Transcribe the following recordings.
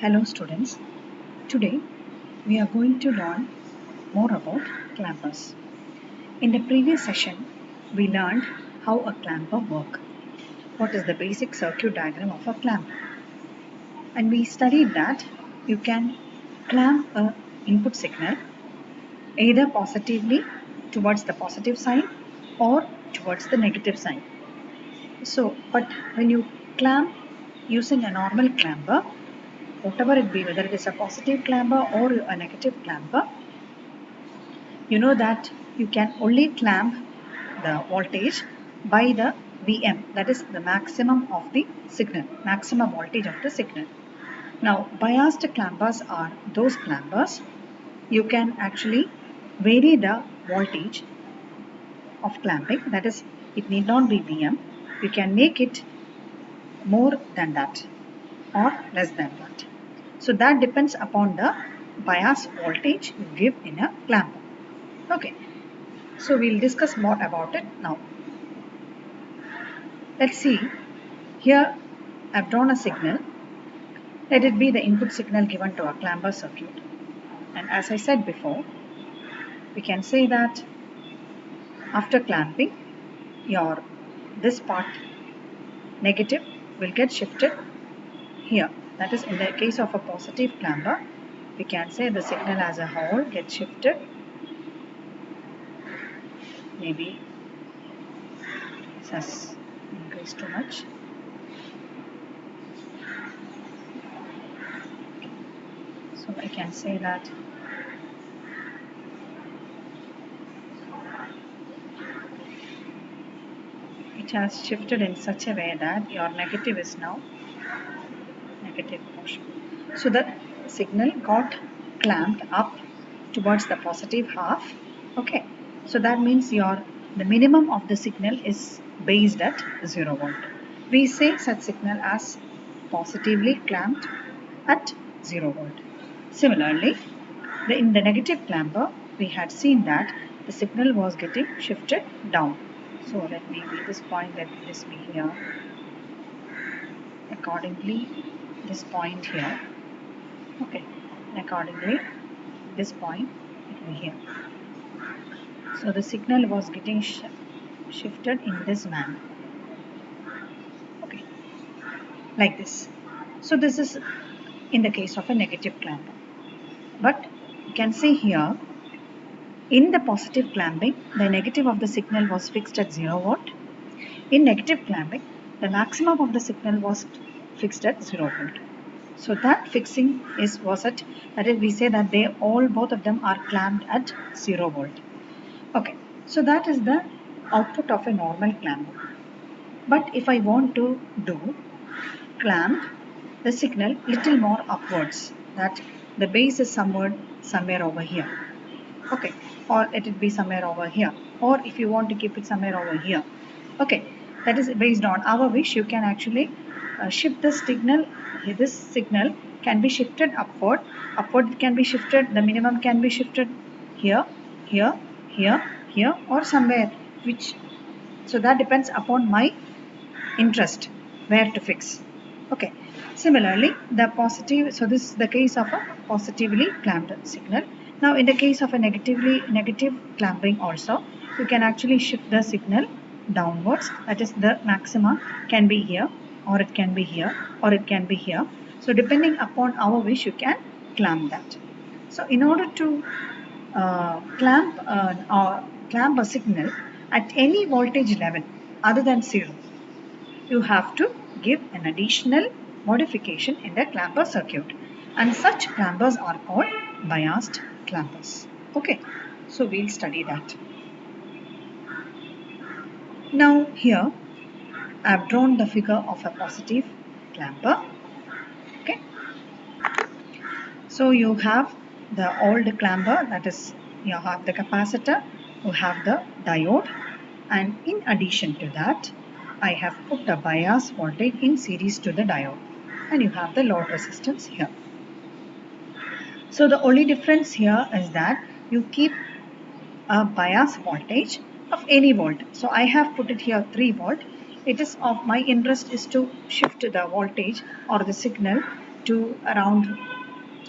Hello students, today we are going to learn more about clampers. In the previous session, we learned how a clamper works. What is the basic circuit diagram of a clamper? And we studied that you can clamp a input signal either positively towards the positive sign or towards the negative sign. But when you clamp using a normal clamper, whatever it be, whether it is a positive clamper or a negative clamper, you know that you can only clamp the voltage by the Vm, that is the maximum of the signal, maximum voltage of the signal. Now, biased clampers are those clampers you can actually vary the voltage of clamping, that is, it need not be Vm, you can make it more than that or less than that. So that depends upon the bias voltage you give in a clamper. Okay, so we'll discuss more about it now. Let's see, here I've drawn a signal. Let it be the input signal given to a clamper circuit. And as I said before, we can say that after clamping, this part negative will get shifted here. That is, in the case of a positive clamper, we can say the signal as a whole gets shifted. Maybe this has increased too much. So I can say that it has shifted in such a way that your negative is now negative portion. So the signal got clamped up towards the positive half. Okay, so that means the minimum of the signal is based at 0 volt. We say such signal as positively clamped at 0 volt. Similarly, in the negative clamper, we had seen that the signal was getting shifted down. So let me be this point, let this be here. Accordingly, this point here. Okay, and accordingly, this point it will be here. So the signal was getting shifted in this manner. Okay, like this. So this is in the case of a negative clamper. But you can see here, in the positive clamping, the negative of the signal was fixed at 0 volt. In negative clamping, the maximum of the signal was fixed at 0 volt. So that fixing that is, we say that both of them are clamped at 0 volt. Okay, so that is the output of a normal clamper. But if I want to clamp the signal little more upwards, that the base is somewhere over here. Okay, or let it be somewhere over here, or if you want to keep it somewhere over here. Okay, that is based on our wish. You can actually shift the signal. This signal can be shifted upward. Upward it can be shifted. The minimum can be shifted here, here, here, here, or somewhere. So that depends upon my interest where to fix. Okay. Similarly, the positive. So this is the case of a positively clamped signal. Now, in the case of a negative clamping also, you can actually shift the signal downwards. That is, the maxima can be here, or it can be here, or it can be here. So depending upon our wish, you can clamp that. So in order to clamp a signal at any voltage level other than 0, you have to give an additional modification in the clamper circuit, and such clampers are called biased clampers. Okay, so we'll study that. Now here I've drawn the figure of a positive clamper. Okay, so you have the old clamper, that is, you have the capacitor, you have the diode, and in addition to that, I have put the bias voltage in series to the diode, and you have the load resistance here. So the only difference here is that you keep a bias voltage of any volt. So I have put it here 3 volt. It is of my interest is to shift the voltage or the signal to around,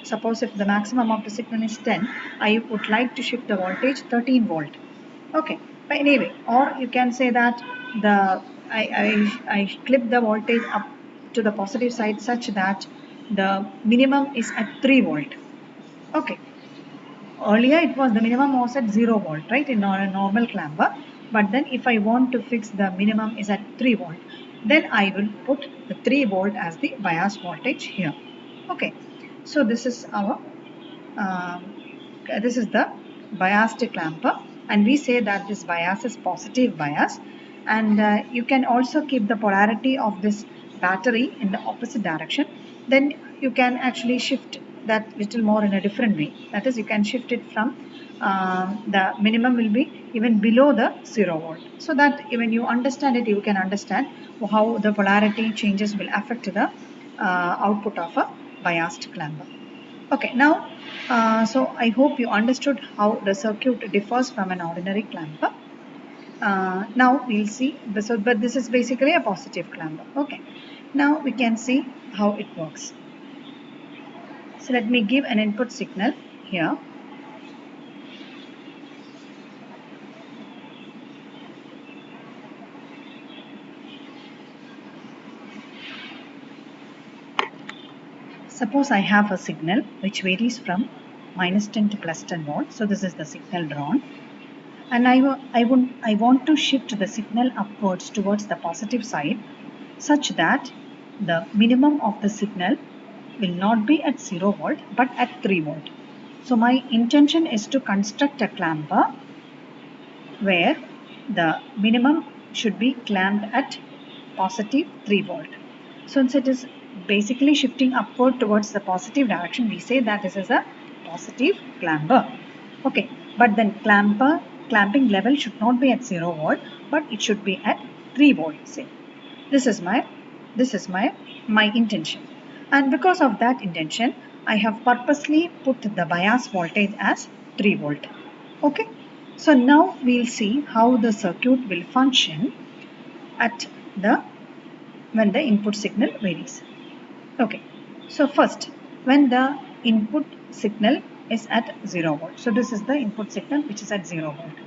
suppose if the maximum of the signal is 10, I would like to shift the voltage 13 volt. Okay, but anyway, or you can say that I clip the voltage up to the positive side such that the minimum is at 3 volt. Okay, earlier it was the minimum was at 0 volt, right, in a normal clamper. But then if I want to fix the minimum is at 3 volt, then I will put the 3 volt as the bias voltage here. Okay, so this is our this is the biased clamper, and we say that this bias is positive bias. And you can also keep the polarity of this battery in the opposite direction. Then you can actually shift that little more in a different way. That is, you can shift it from the minimum will be even below the 0 volt, so that when you understand it, you can understand how the polarity changes will affect the output of a biased clamper. Okay, now, so I hope you understood how the circuit differs from an ordinary clamper. Now we'll see, but this is basically a positive clamper. Okay, now we can see how it works. So let me give an input signal here. Suppose I have a signal which varies from -10 to +10 volts. So this is the signal drawn. And I want to shift the signal upwards towards the positive side such that the minimum of the signal will not be at 0 volt but at 3 volt. So my intention is to construct a clamper where the minimum should be clamped at positive 3 volt. Since it is basically shifting upward towards the positive direction, we say that this is a positive clamper. Okay, but then clamping level should not be at 0 volt, but it should be at 3 volt, say. This is my intention, and because of that intention, I have purposely put the bias voltage as 3 volt. Okay, so now we'll see how the circuit will function at when the input signal varies. Okay, so first, when the input signal is at 0 volt, so this is the input signal which is at 0 volt.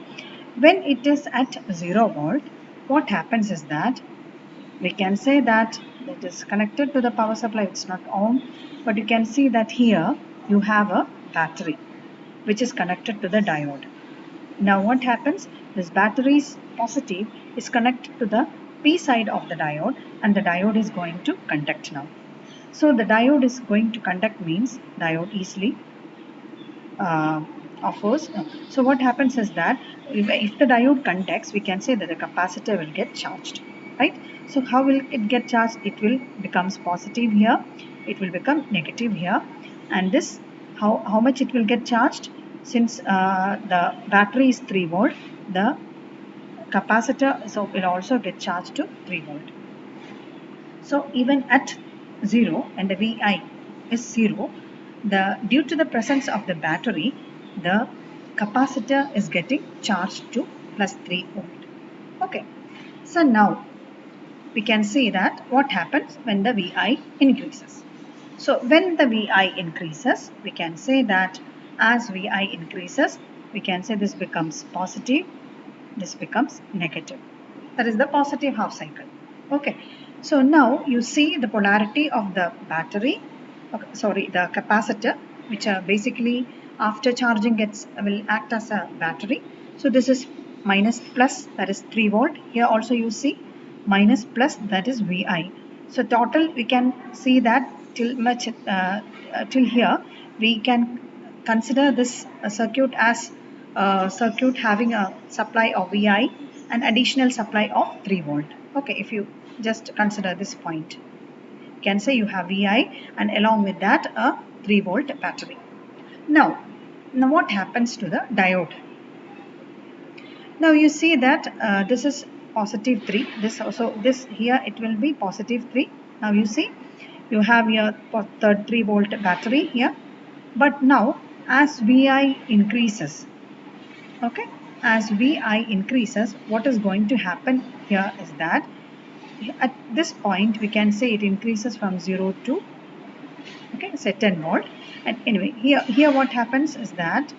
When it is at 0 volt, what happens is that we can say that it is connected to the power supply, it's not on, but you can see that here you have a battery which is connected to the diode. Now what happens, this battery is positive is connected to the P side of the diode, and the diode is going to conduct now. So the diode is going to conduct means diode easily offers. So what happens is that if the diode conducts, we can say that the capacitor will get charged, right? So how will it get charged? It will becomes positive here, it will become negative here, and this how much it will get charged? Since the battery is 3 volt, the capacitor so will also get charged to 3 volt. So even at 0 and the Vi is 0, due to the presence of the battery, the capacitor is getting charged to +3 volt. Okay, so now we can see that what happens when the Vi increases. So when the Vi increases, we can say that as Vi increases, we can say this becomes positive, this becomes negative. That is the positive half cycle. Okay, so now you see the polarity of the battery, the capacitor, which are basically after charging will act as a battery. So this is minus plus, that is 3 volt. Here also you see minus plus, that is Vi. So total we can see that till here we can consider this circuit as a circuit having a supply of Vi and additional supply of 3 volt. Okay, if you just consider this point, you can say you have Vi and along with that a 3 volt battery. Now what happens to the diode? Now you see that this is positive 3, this here it will be positive 3. Now you see you have your 3 volt battery here, but now as Vi increases, okay, as Vi increases, what is going to happen here is that at this point we can say it increases from 0 to Okay, say 10 volt. And anyway, here what happens is that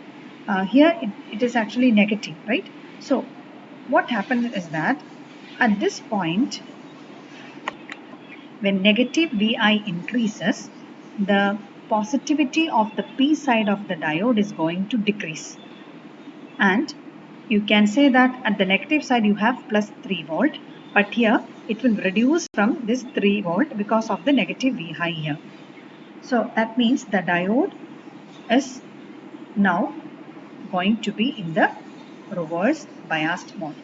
here it is actually negative, right? So what happens is that at this point, when negative Vi increases, the positivity of the P side of the diode is going to decrease. And you can say that at the negative side you have plus 3 volt, but here it will reduce from this 3 volt because of the negative Vi here. So that means the diode is now going to be in the reverse biased mode.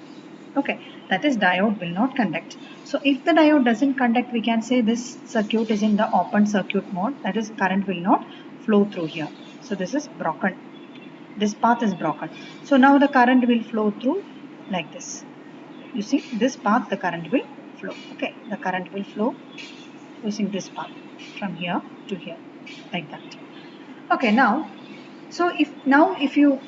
Okay, that is diode will not conduct. So if the diode doesn't conduct, we can say this circuit is in the open circuit mode, that is current will not flow through here. So this is broken. This path is broken. So now the current will flow through like this. You see this path, the current will flow. Okay, the current will flow using this path from here to here like that. Okay, now so if you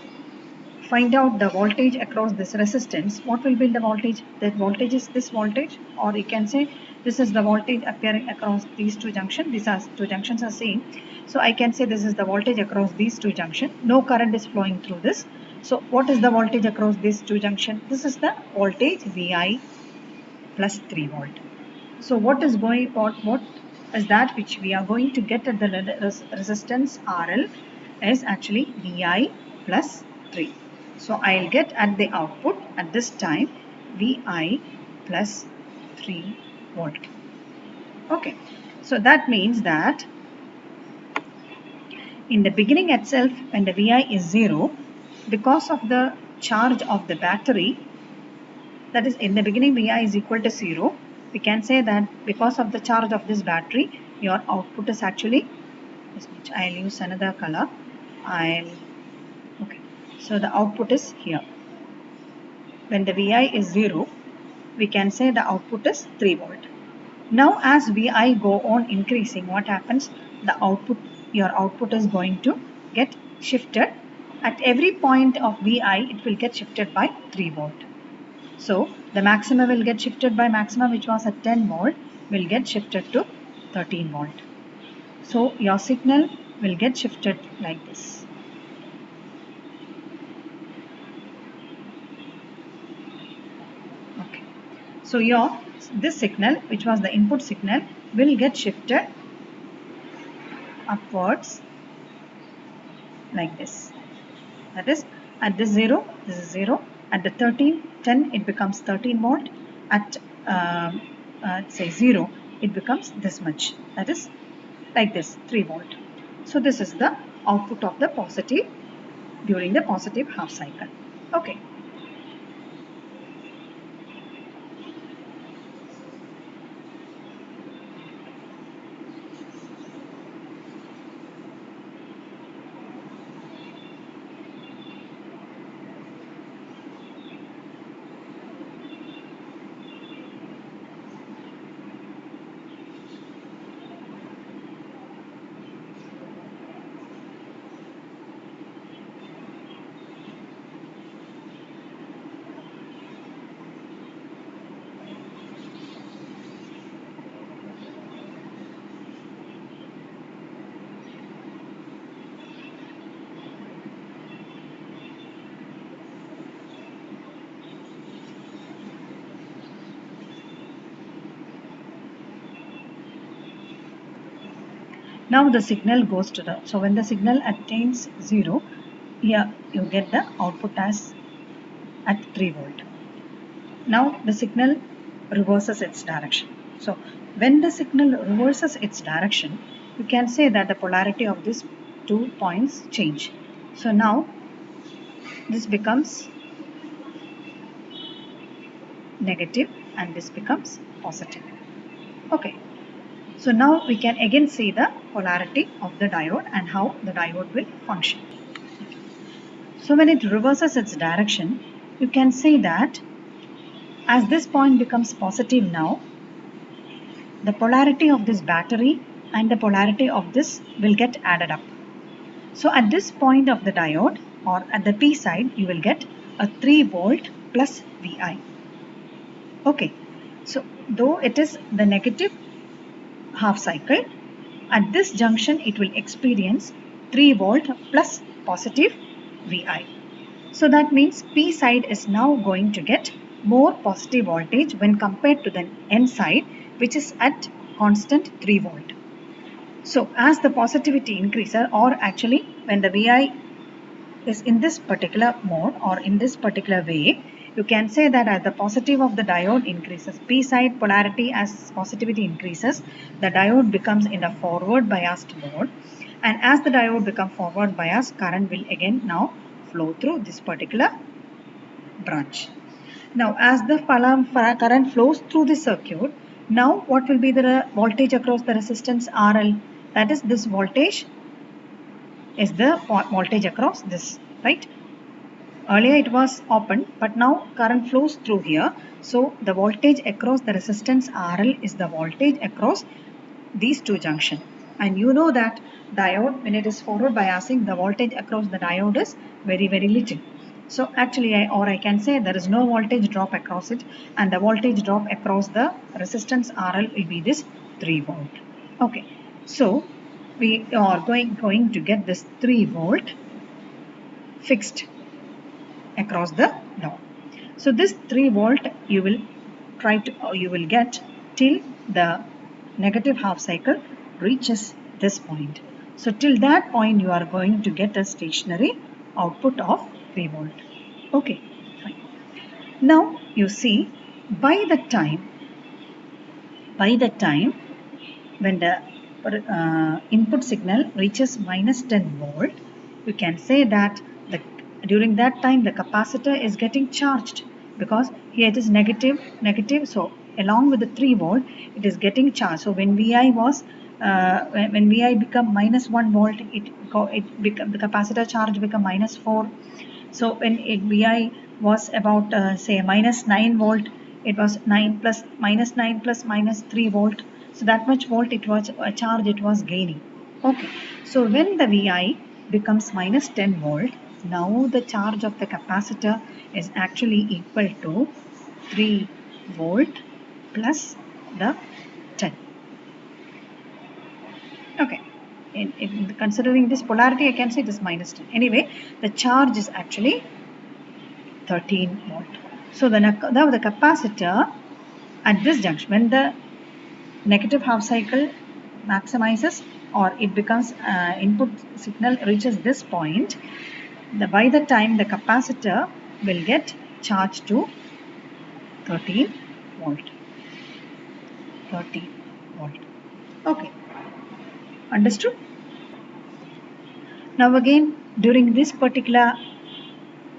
find out the voltage across this resistance, what will be the voltage? That voltage is this voltage, or you can say this is the voltage appearing across these two junctions. These are two junctions are same, so I can say this is the voltage across these two junctions. No current is flowing through this. So what is the voltage across these two junctions? This is the voltage Vi plus 3 volt. So what is that which we are going to get at the resistance RL is actually Vi plus 3. So I'll get at the output at this time Vi plus 3 volt. Okay, so that means that in the beginning itself, when the Vi is 0, because of the charge of the battery, that is in the beginning Vi is equal to 0, we can say that because of the charge of this battery, your output is actually this much. I'll use another color. Okay, so the output is here. When the Vi is 0, we can say the output is 3 volt. Now as Vi go on increasing, what happens? Your output is going to get shifted. At every point of Vi, it will get shifted by 3 volt. So the maxima will get shifted by maxima, which was at 10 volt, will get shifted to 13 volt. So your signal will get shifted like this. Okay. So this signal, which was the input signal, will get shifted upwards like this. That is at this 0, this is 0. At the 10, it becomes 13 volt. At say 0, it becomes this much. That is like this, 3 volt. So this is the output of the positive during the positive half cycle. Okay. Now the signal goes to so when the signal attains 0, here you get the output as at 3 volt. Now the signal reverses its direction. So when the signal reverses its direction, you can say that the polarity of these 2 points change. So now this becomes negative and this becomes positive. Okay. So now we can again see the polarity of the diode and how the diode will function. So when it reverses its direction, you can say that as this point becomes positive now, the polarity of this battery and the polarity of this will get added up. So at this point of the diode or at the P side, you will get a 3 volt plus Vi. Okay, so though it is the negative half cycle, At this junction, it will experience 3 volt plus positive Vi. So that means P side is now going to get more positive voltage when compared to the N side, which is at constant 3 volt. So as the positivity increases, or actually when the Vi is in this particular mode or in this particular way, you can say that as the positive of the diode increases, P side polarity as positivity increases, the diode becomes in a forward biased mode, and as the diode becomes forward biased, current will again now flow through this particular branch. Now as the current flows through the circuit, now what will be the voltage across the resistance RL? That is, this voltage is the voltage across this, right? Earlier it was open, but now current flows through here. So the voltage across the resistance RL is the voltage across these two junctions. And you know that diode, when it is forward biasing, the voltage across the diode is very, very little. So actually, I can say there is no voltage drop across it, and the voltage drop across the resistance RL will be this 3 volt. Okay, so we are going to get this 3 volt fixed across the node. So this 3 volt you will get till the negative half cycle reaches this point. So till that point you are going to get a stationary output of 3 volt. Okay, fine. Now you see, by the time when the input signal reaches minus 10 volt, you can say that during that time the capacitor is getting charged, because here it is negative, so along with the 3 volt it is getting charged. So when Vi was when Vi become minus 1 volt, the capacitor charge become minus 4. So when Vi was about say minus 9 volt, it was 9 plus minus 9 plus minus 3 volt. So that much volt it was a charge it was gaining. Okay. So when the Vi becomes minus 10 volt, now the charge of the capacitor is actually equal to 3 volt plus the 10. Okay. In considering this polarity, I can say it is minus 10. Anyway, the charge is actually 13 volt. So now the capacitor at this junction, when the negative half cycle maximizes, or it becomes input signal reaches this point, by the time the capacitor will get charged to 13 volt. 13 volt. Okay. Understood? Now again, during this particular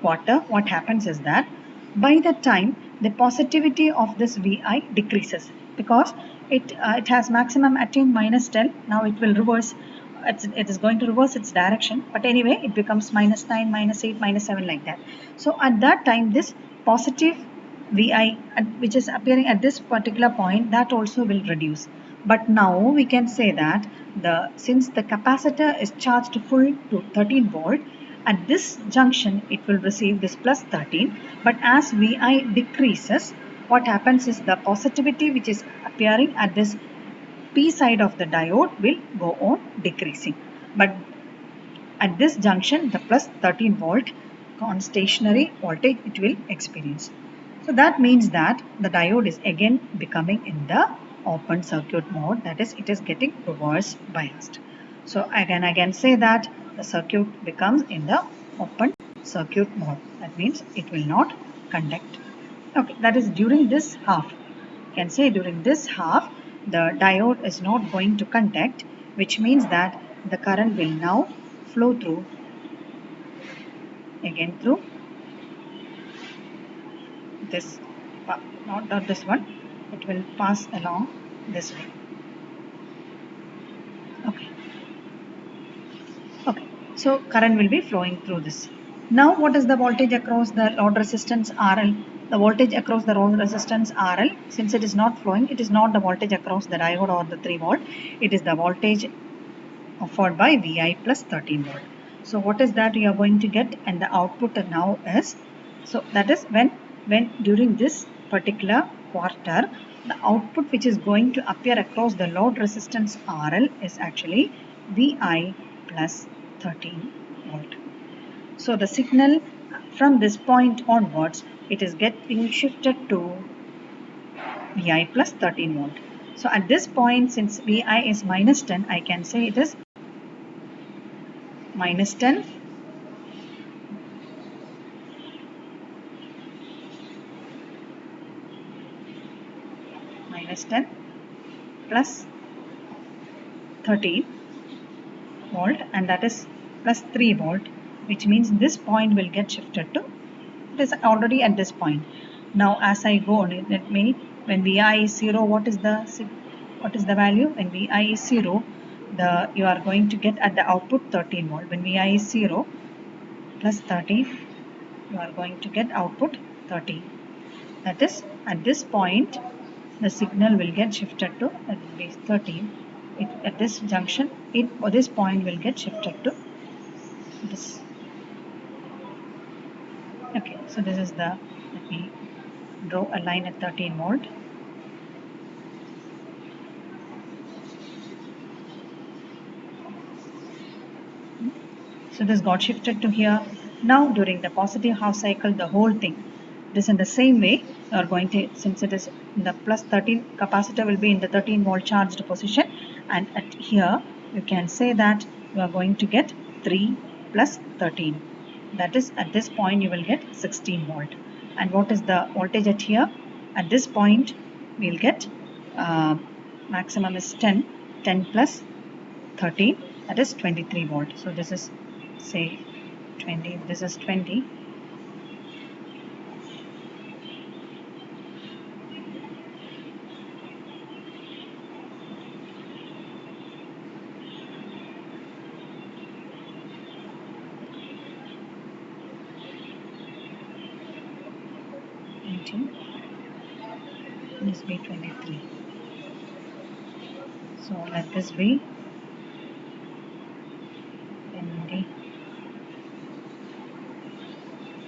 quarter, what happens is that by the time the positivity of this Vi decreases, because it has maximum attained minus 10, now it will reverse, it is going to reverse its direction, but anyway it becomes minus 9, minus 8, minus 7 like that. So at that time this positive Vi which is appearing at this particular point, that also will reduce. But now we can say that since the capacitor is charged full to 13 volt, at this junction it will receive this plus 13, but as Vi decreases, what happens is the positivity which is appearing at this P side of the diode will go on decreasing. But at this junction, the plus 13 volt stationary voltage it will experience. So that means that the diode is again becoming in the open circuit mode, that is, it is getting reverse biased. So again I can say that the circuit becomes in the open circuit mode. That means it will not conduct. Okay, that is during this half. You can say during this half the diode is not going to conduct, which means that the current will now flow through again through this, not this one, it will pass along this way. Okay, so current will be flowing through this. Now what is the voltage across the load resistance RL? The voltage across the load resistance RL, since it is not flowing, it is not the voltage across the diode or the 3 volt, it is the voltage offered by Vi plus 13 volt. So what is that you are going to get, and the output now is, so that is when during this particular quarter, the output which is going to appear across the load resistance RL is actually VI plus 13 volt. So the signal from this point onwards, it is getting shifted to VI plus 13 volt. So at this point, since VI is minus 10, I can say it is minus 10 minus 10 plus 13 volt, and that is plus 3 volt, which means this point will get shifted to, it is already at this point. Now as I go on, let me, when VI is 0, what is the value? When VI is 0, you are going to get at the output 13 volt. When VI is 0 plus 13, you are going to get output 13. That is, at this point, the signal will get shifted to at least 13. At this junction, this point will get shifted to this. Okay, so this is the, let me draw a line at 13 volt. So this got shifted to here. Now during the positive half cycle, the whole thing, this in the same way, you are going to, since it is in the plus 13, capacitor will be in the 13 volt charged position, and at here you can say that you are going to get 3 plus 13. That is, at this point you will get 16 volt. And what is the voltage at here? At this point we will get maximum is 10 plus 13, that is 23 volt. So this is, say 20, this is 20, this be 23. So let this be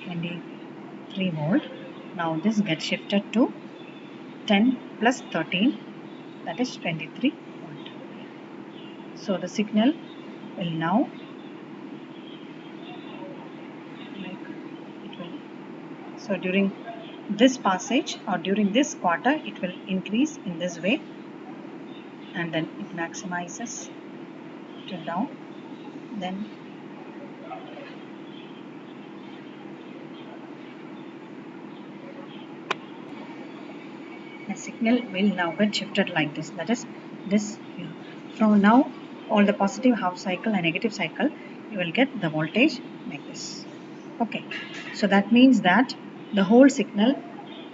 23 volt. Now this gets shifted to 10 plus 13, that is 23 volt. So the signal will now, so during this passage or during this quarter, it will increase in this way, and then it maximizes to down, then the signal will now get shifted like this, that is this here. From now, all the positive half cycle and negative cycle, you will get the voltage like this. Okay, so that means that the whole signal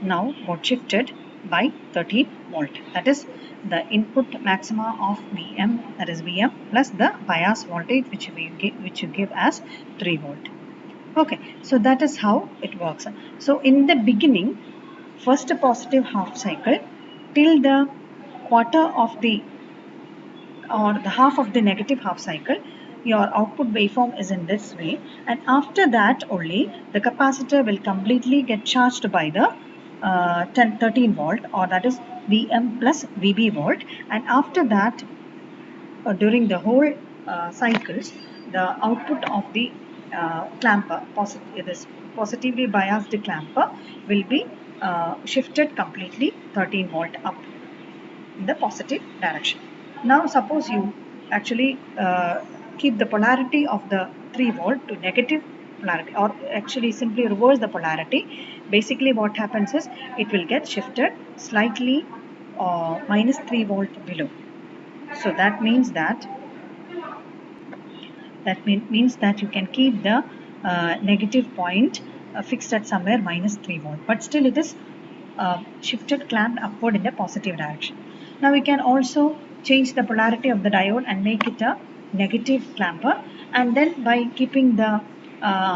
now got shifted by 13 volt. That is the input maxima of Vm, that is Vm plus the bias voltage which you give as 3 volt. Okay, so that is how it works. So in the beginning, first positive half cycle till the quarter of the, or the half of the negative half cycle, your output waveform is in this way, and after that only the capacitor will completely get charged by the 13 volt, or that is Vm plus Vb volt, and after that during the whole cycles, the output of the clamper, this positively biased clamper, will be shifted completely 13 volt up in the positive direction. Now suppose you actually keep the polarity of the 3 volt to negative polarity, or actually simply reverse the polarity. Basically what happens is it will get shifted slightly minus 3 volt below. So that means that means that you can keep the negative point fixed at somewhere minus 3 volt, but still it is shifted clamped upward in the positive direction. Now we can also change the polarity of the diode and make it a negative clamper, and then by keeping the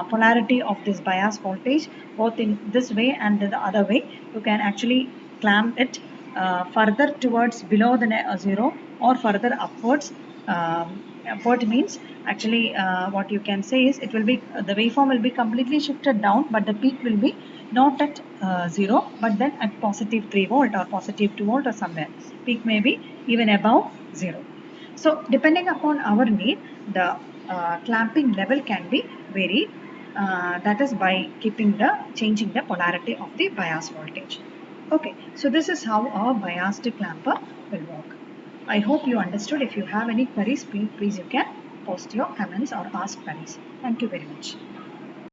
polarity of this bias voltage both in this way and the other way, you can actually clamp it further towards below the 0 or further upwards Upward means actually what you can say is it will be the waveform will be completely shifted down, but the peak will be not at 0 but then at positive 3 volt or positive 2 volt or somewhere. Peak may be even above 0. So depending upon our need, the clamping level can be varied. That is by changing the polarity of the bias voltage. Okay, so this is how our biased clamper will work. I hope you understood. If you have any queries, please you can post your comments or ask queries. Thank you very much.